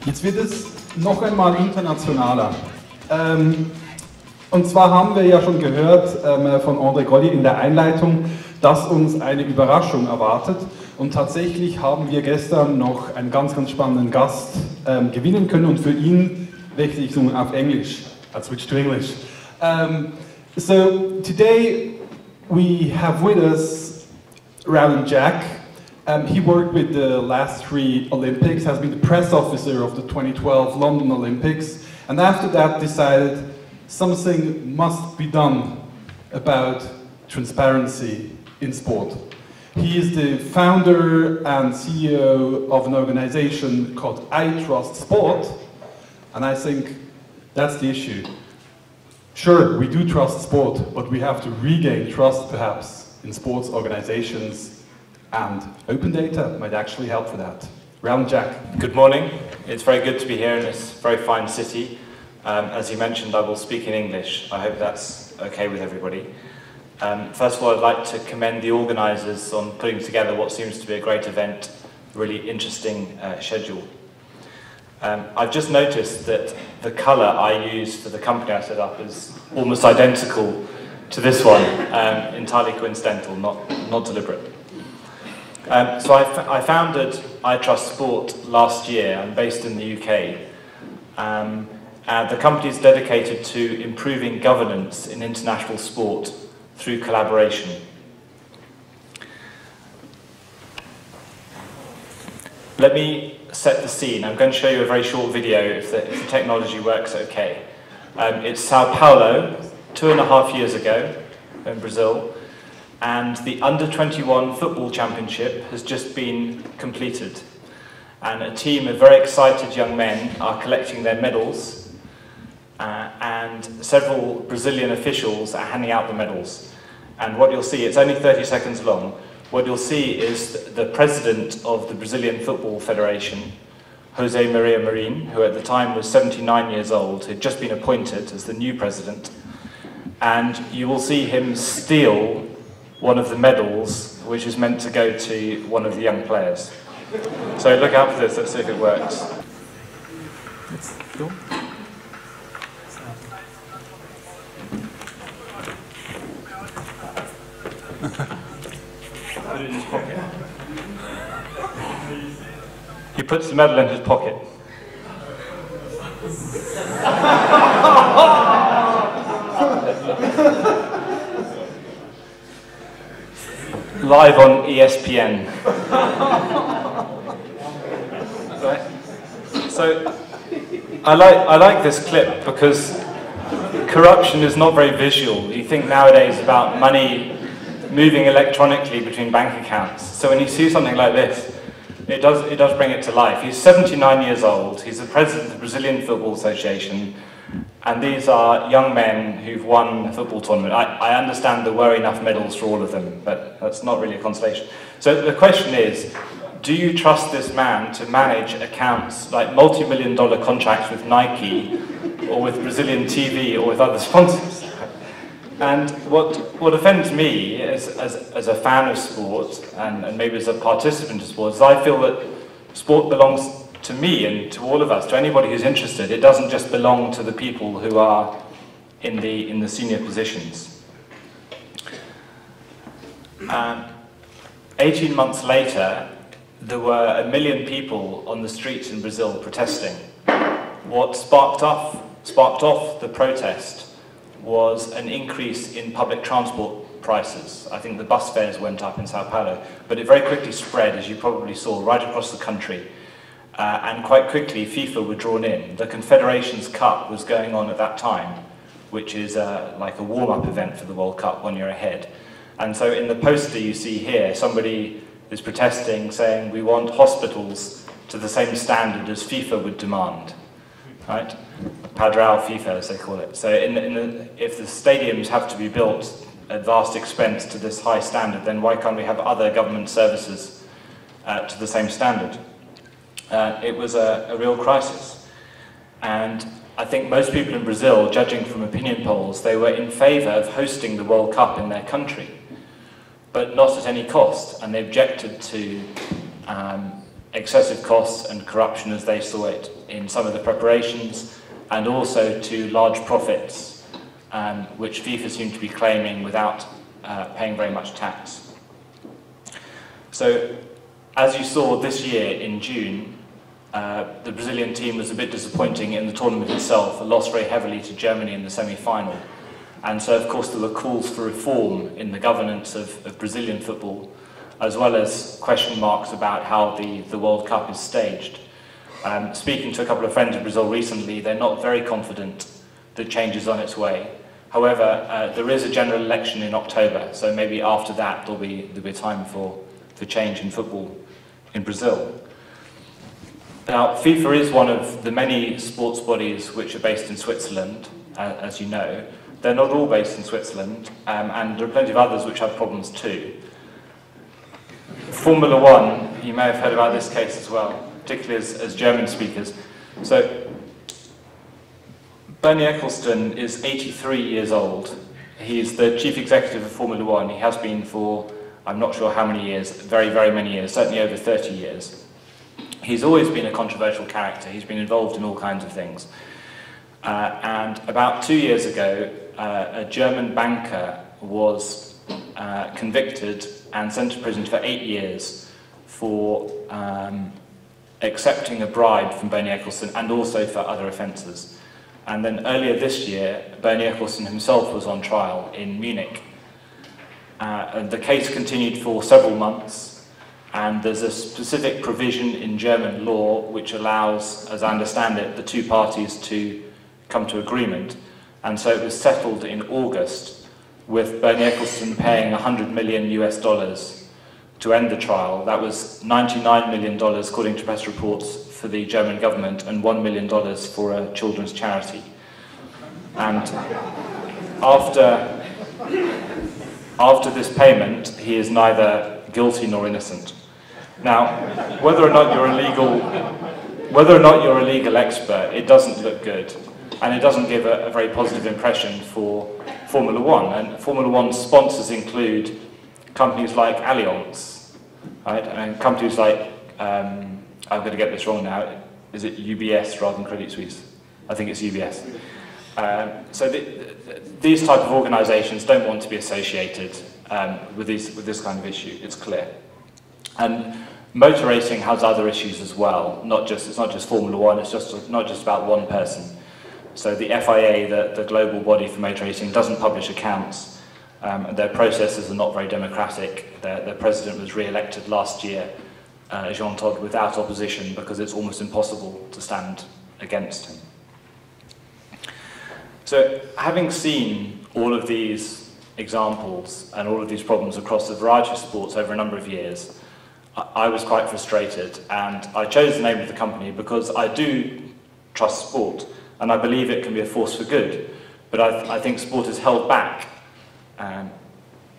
Jetzt wird es noch einmal internationaler. Und zwar haben wir ja schon gehört von André Gollier in der Einleitung, dass uns eine Überraschung erwartet. Und tatsächlich haben wir gestern noch einen ganz, ganz spannenden Gast gewinnen können. Und für ihn wechsle ich nun auf Englisch. I switch to English. So today we have with us Rowland Jack. He worked with the last 3 Olympics, has been the press officer of the 2012 London Olympics, and after that decided something must be done about transparency in sport. He is the founder and CEO of an organization called I Trust Sport, and I think that's the issue. Sure, we do trust sport, but we have to regain trust perhaps in sports organizations, and Opendata might actually help for that. Rowland Jack. Good morning. It's very good to be here in this very fine city. As you mentioned, I will speak in English. I hope that's okay with everybody. First of all, I'd like to commend the organisers on putting together what seems to be a great event, a really interesting schedule. I've just noticed that the colour I used for the company I set up is almost identical to this one, entirely coincidental, not deliberate. So I founded I Trust Sport last year. I'm based in the UK. And the company is dedicated to improving governance in international sport through collaboration. Let me set the scene. I'm going to show you a very short video if the technology works okay. It's Sao Paulo, 2.5 years ago in Brazil. And the Under-21 football championship has just been completed. And a team of very excited young men are collecting their medals, and several Brazilian officials are handing out the medals. And what you'll see, it's only 30 seconds long, what you'll see is the president of the Brazilian Football Federation, Jose Maria Marin, who at the time was 79 years old, had just been appointed as the new president. And you will see him steal one of the medals, which is meant to go to one of the young players. So look out for this, let's see if it works. Let's go. Put it in his pocket. He puts the medal in his pocket. Live on ESPN. Right. So I like this clip because corruption is not very visual. You think nowadays about money moving electronically between bank accounts. So when you see something like this, it does bring it to life. He's 79 years old. He's the president of the Brazilian Football Association. And these are young men who've won a football tournament. I understand there were enough medals for all of them, but that's not really a consolation. So the question is, do you trust this man to manage accounts like multi-million-dollar contracts with Nike or with Brazilian TV or with other sponsors? And what offends me as a fan of sport and maybe as a participant of sport is I feel that sport belongs to me and to all of us, to anybody who's interested. It doesn't just belong to the people who are in the senior positions. 18 months later, there were 1 million people on the streets in Brazil protesting. What sparked off the protest was an increase in public transport prices. I think the bus fares went up in Sao Paulo, but it very quickly spread, as you probably saw, right across the country. And quite quickly, FIFA were drawn in. The Confederations Cup was going on at that time, which is like a warm-up event for the World Cup 1 year ahead. And so in the poster you see here, somebody is protesting, saying we want hospitals to the same standard as FIFA would demand, right? Padrão FIFA, as they call it. So if the stadiums have to be built at vast expense to this high standard, then why can't we have other government services to the same standard? It was a real crisis. And I think most people in Brazil, judging from opinion polls, they were in favour of hosting the World Cup in their country, but not at any cost. And they objected to excessive costs and corruption as they saw it in some of the preparations, and also to large profits, which FIFA seemed to be claiming without paying very much tax. So, as you saw this year in June, the Brazilian team was a bit disappointing in the tournament itself, lost very heavily to Germany in the semi-final. And so, of course, there were calls for reform in the governance of Brazilian football, as well as question marks about how the World Cup is staged. Speaking to a couple of friends in Brazil recently, they're not very confident that change is on its way. However, there is a general election in October, so maybe after that there'll be time for change in football in Brazil. Now, FIFA is one of the many sports bodies which are based in Switzerland, as you know. They're not all based in Switzerland, and there are plenty of others which have problems too. Formula One, you may have heard about this case as well, particularly as German speakers. So, Bernie Ecclestone is 83 years old. He's the chief executive of Formula One. He has been for, I'm not sure how many years, very, very many years, certainly over 30 years. He's always been a controversial character. He's been involved in all kinds of things. And about 2 years ago, a German banker was convicted and sent to prison for 8 years for accepting a bribe from Bernie Ecclestone and also for other offences. And then earlier this year, Bernie Ecclestone himself was on trial in Munich. And the case continued for several months, and there's a specific provision in German law which allows, as I understand it, the two parties to come to agreement. And so it was settled in August, with Bernie Ecclestone paying $100 million to end the trial. That was $99 million, according to press reports, for the German government, and $1 million for a children's charity. And after this payment, he is neither guilty nor innocent. Now, whether or not you're a legal expert, it doesn't look good, and it doesn't give a very positive impression for Formula One. And Formula One's sponsors include companies like Allianz, right, and companies like I'm going to get this wrong now. Is it UBS rather than Credit Suisse? I think it's UBS. So these type of organisations don't want to be associated with this kind of issue. It's clear. And motor racing has other issues as well. It's not just Formula One. It's not just about one person. So the FIA, the global body for motor racing, doesn't publish accounts. Their processes are not very democratic. Their president was re-elected last year, Jean Todt, without opposition, because it's almost impossible to stand against him. So, having seen all of these examples and all of these problems across a variety of sports over a number of years, I was quite frustrated, and I chose the name of the company because I do trust sport, and I believe it can be a force for good, but I think sport is held back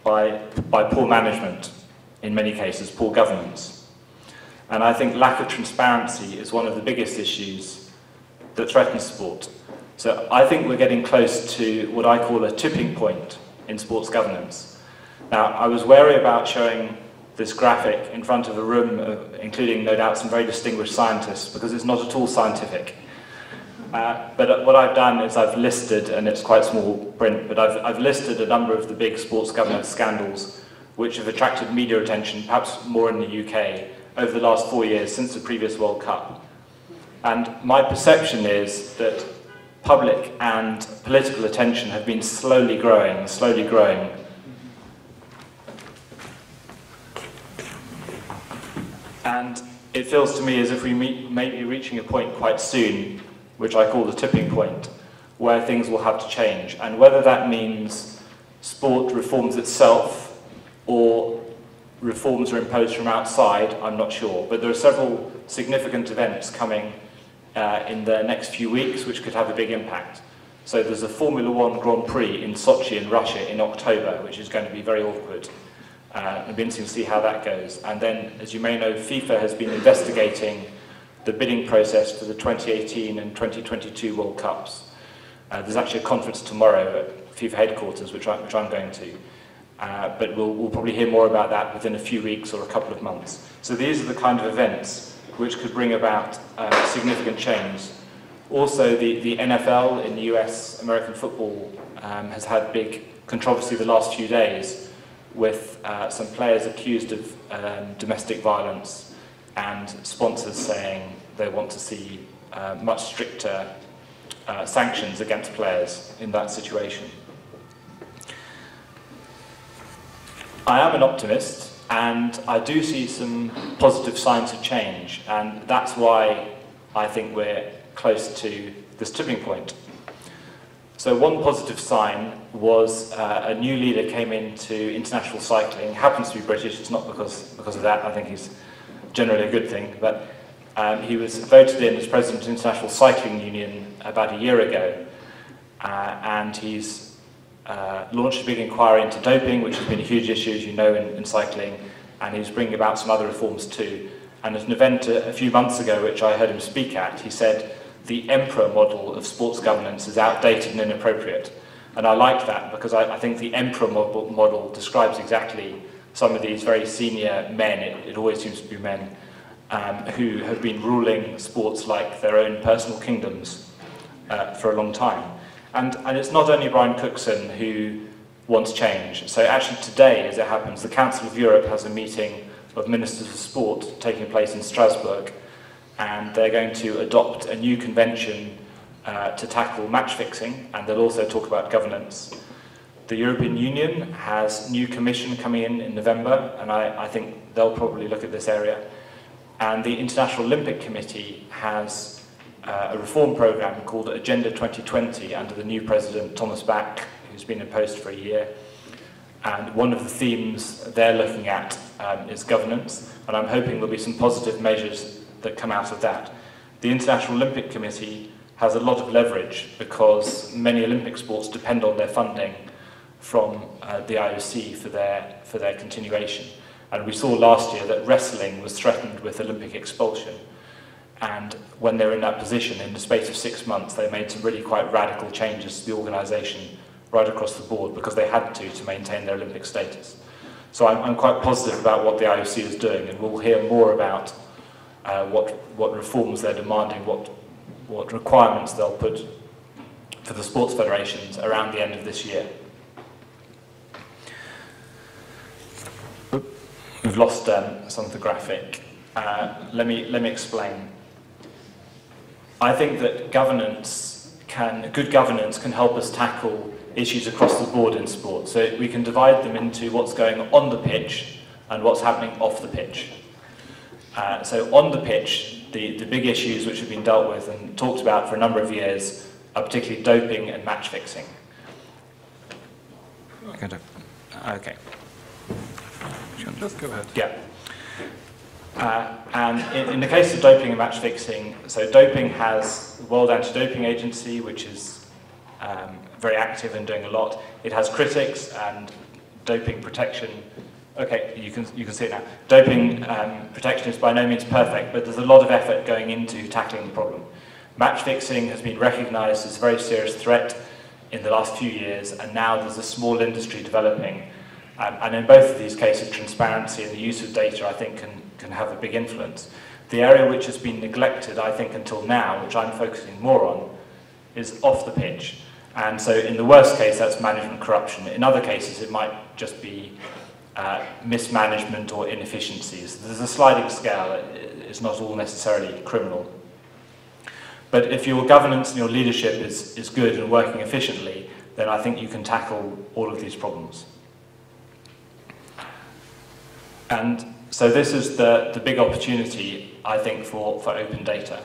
by poor management, in many cases, poor governance. And I think lack of transparency is one of the biggest issues that threatens sport. So I think we're getting close to what I call a tipping point in sports governance. Now, I was wary about showing this graphic in front of a room, including, no doubt, some very distinguished scientists, because it's not at all scientific. But what I've done is I've listed, and it's quite small print, but I've listed a number of the big sports governance scandals which have attracted media attention, perhaps more in the UK, over the last 4 years since the previous World Cup. And my perception is that public and political attention have been slowly growing. And it feels to me as if we may be reaching a point quite soon, which I call the tipping point, where things will have to change. And whether that means sport reforms itself or reforms are imposed from outside, I'm not sure. But there are several significant events coming in the next few weeks which could have a big impact. So there's a Formula One Grand Prix in Sochi in Russia in October, which is going to be very awkward. It'll be interesting to see how that goes. And then, as you may know, FIFA has been investigating the bidding process for the 2018 and 2022 World Cups. There's actually a conference tomorrow at FIFA headquarters, which I'm going to. But we'll probably hear more about that within a few weeks or a couple of months. So these are the kind of events which could bring about significant change. Also, the NFL in the US, American football, has had big controversy the last few days with some players accused of domestic violence and sponsors saying they want to see much stricter sanctions against players in that situation. I am an optimist, and I do see some positive signs of change, and that's why I think we're close to this tipping point. So one positive sign was a new leader came into international cycling. Happens to be British. It's not because of that. I think he's generally a good thing. But he was voted in as president of the International Cycling Union about a year ago, and he's launched a big inquiry into doping, which has been a huge issue, as you know, in cycling. And he's bringing about some other reforms too. And at an event a few months ago, which I heard him speak at, he said, the emperor model of sports governance is outdated and inappropriate. And I like that because I think the emperor model describes exactly some of these very senior men, it always seems to be men, who have been ruling sports like their own personal kingdoms for a long time. And it's not only Brian Cookson who wants change. So actually today, as it happens, the Council of Europe has a meeting of ministers of sport taking place in Strasbourg, and they're going to adopt a new convention to tackle match fixing, and they'll also talk about governance. The European Union has new commission coming in November, and I think they'll probably look at this area. And the International Olympic Committee has a reform program called Agenda 2020 under the new president, Thomas Bach, who's been in post for a year. And one of the themes they're looking at is governance, and I'm hoping there'll be some positive measures that come out of that. The International Olympic Committee has a lot of leverage because many Olympic sports depend on their funding from the IOC for their continuation. And we saw last year that wrestling was threatened with Olympic expulsion. And when they were in that position, in the space of 6 months, they made some really quite radical changes to the organisation right across the board because they had to maintain their Olympic status. So I'm quite positive about what the IOC is doing, and we'll hear more about what reforms they're demanding, what requirements they'll put for the sports federations around the end of this year. We've lost some of the graphic. Let me explain. I think that good governance can help us tackle issues across the board in sport. So we can divide them into what's going on the pitch and what's happening off the pitch. So on the pitch, the big issues which have been dealt with and talked about for a number of years are particularly doping and match fixing. Okay. Just go ahead. Yeah. And in the case of doping and match fixing, so doping has the World Anti-Doping Agency, which is very active and doing a lot. It has critics, and doping protection. Okay, you can see it now. Doping protection is by no means perfect, but there's a lot of effort going into tackling the problem. Match fixing has been recognised as a very serious threat in the last few years, and now there's a small industry developing. And in both of these cases, transparency and the use of data, I think, can have a big influence. The area which has been neglected, I think, until now, which I'm focusing more on, is off the pitch. And so in the worst case, that's management corruption. In other cases, it might just be mismanagement or inefficiencies. There's a sliding scale. It's not all necessarily criminal. But if your governance and your leadership is good and working efficiently, then I think you can tackle all of these problems. And so this is the big opportunity, I think, for open data.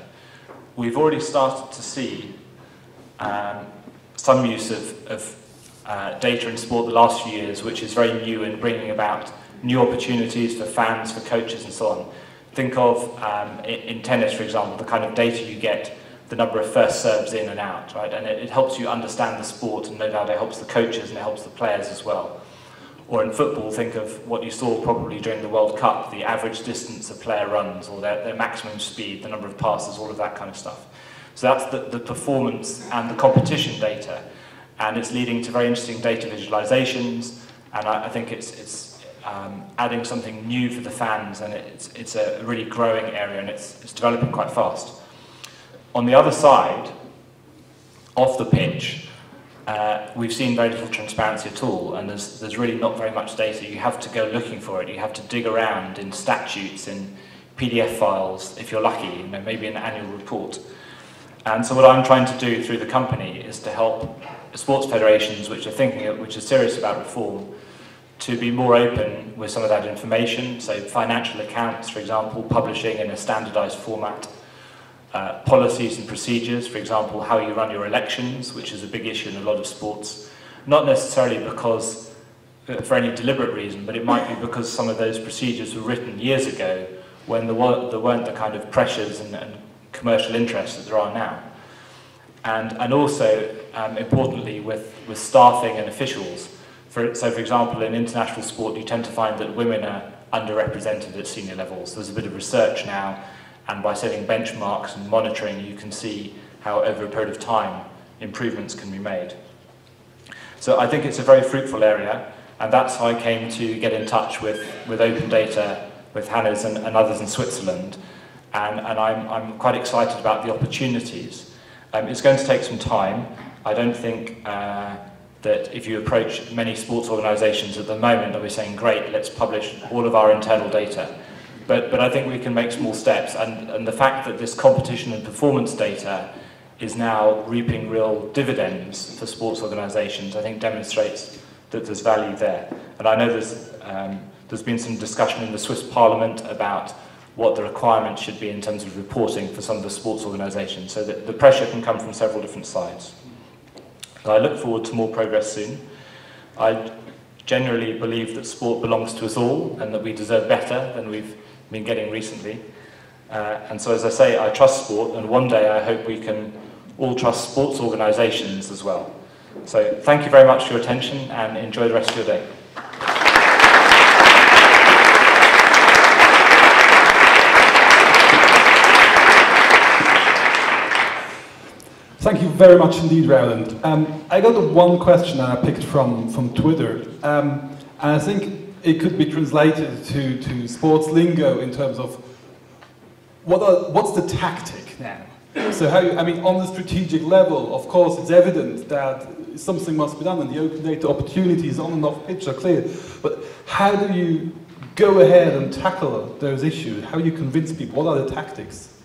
We've already started to see some use of data in sport the last few years, which is very new in bringing about new opportunities for fans, for coaches, and so on. Think of, in tennis, for example, the kind of data you get, the number of first serves in and out, right? And it helps you understand the sport, and no doubt it helps the coaches and it helps the players as well. Or in football, think of what you saw probably during the World Cup, the average distance a player runs, or their maximum speed, the number of passes, all of that kind of stuff. So that's the performance and the competition data, and it's leading to very interesting data visualizations, and I think it's adding something new for the fans, and it's a really growing area, and it's developing quite fast. On the other side, off the pitch, we've seen very little transparency at all, and there's really not very much data. You have to go looking for it. You have to dig around in statutes, in PDF files, if you're lucky, maybe an annual report. And so what I'm trying to do through the company is to help sports federations which are serious about reform to be more open with some of that information. So financial accounts, for example, publishing in a standardized format, policies and procedures, for example, how you run your elections, which is a big issue in a lot of sports, not necessarily because for any deliberate reason, but it might be because some of those procedures were written years ago when there weren't the kind of pressures and commercial interests that there are now. And also, importantly, with staffing and officials. So for example, in international sport, you tend to find that women are underrepresented at senior levels. There's a bit of research now, and by setting benchmarks and monitoring, you can see how over a period of time, improvements can be made. So I think it's a very fruitful area, and that's how I came to get in touch with Opendata, with Hannes and others in Switzerland. And I'm quite excited about the opportunities. It's going to take some time. I don't think that if you approach many sports organisations at the moment, they'll be saying, great, let's publish all of our internal data. But I think we can make small steps, and the fact that this competition and performance data is now reaping real dividends for sports organisations, I think demonstrates that there's value there. And I know there's been some discussion in the Swiss Parliament about what the requirements should be in terms of reporting for some of the sports organisations, so that the pressure can come from several different sides. So I look forward to more progress soon. I generally believe that sport belongs to us all and that we deserve better than we've been getting recently. And so as I say, I trust sport, and one day I hope we can all trust sports organisations as well. So thank you very much for your attention, and enjoy the rest of your day. Thank you very much indeed, Rowland. I got one question I picked from Twitter, and I think it could be translated to sports lingo in terms of what's the tactic now? So how I mean, on the strategic level, of course, it's evident that something must be done, and the Opendata opportunities on and off pitch are clear. But how do you go ahead and tackle those issues? How do you convince people? What are the tactics?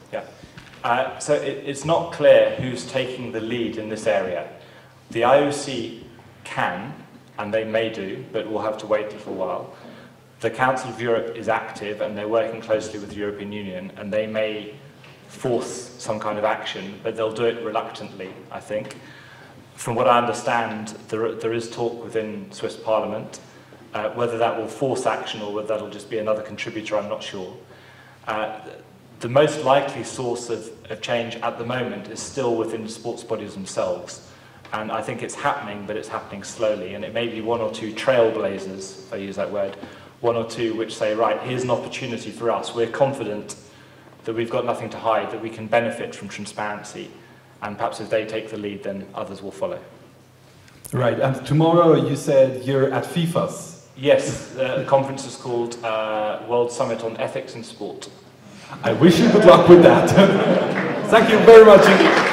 So it's not clear who's taking the lead in this area. The IOC can, and they may do, but we'll have to wait a little while. The Council of Europe is active, and they're working closely with the European Union, and they may force some kind of action, but they'll do it reluctantly, I think. From what I understand, there is talk within Swiss Parliament. Whether that will force action or whether that'll just be another contributor, I'm not sure. The most likely source of change at the moment is still within the sports bodies themselves. And I think it's happening, but it's happening slowly. And it may be one or two trailblazers, if I use that word, one or two which say, right, here's an opportunity for us. We're confident that we've got nothing to hide, that we can benefit from transparency. And perhaps if they take the lead, then others will follow. Right, and tomorrow you said you're at FIFA's. Yes, the conference is called World Summit on Ethics in Sport. I wish you good luck with that. Thank you very much indeed.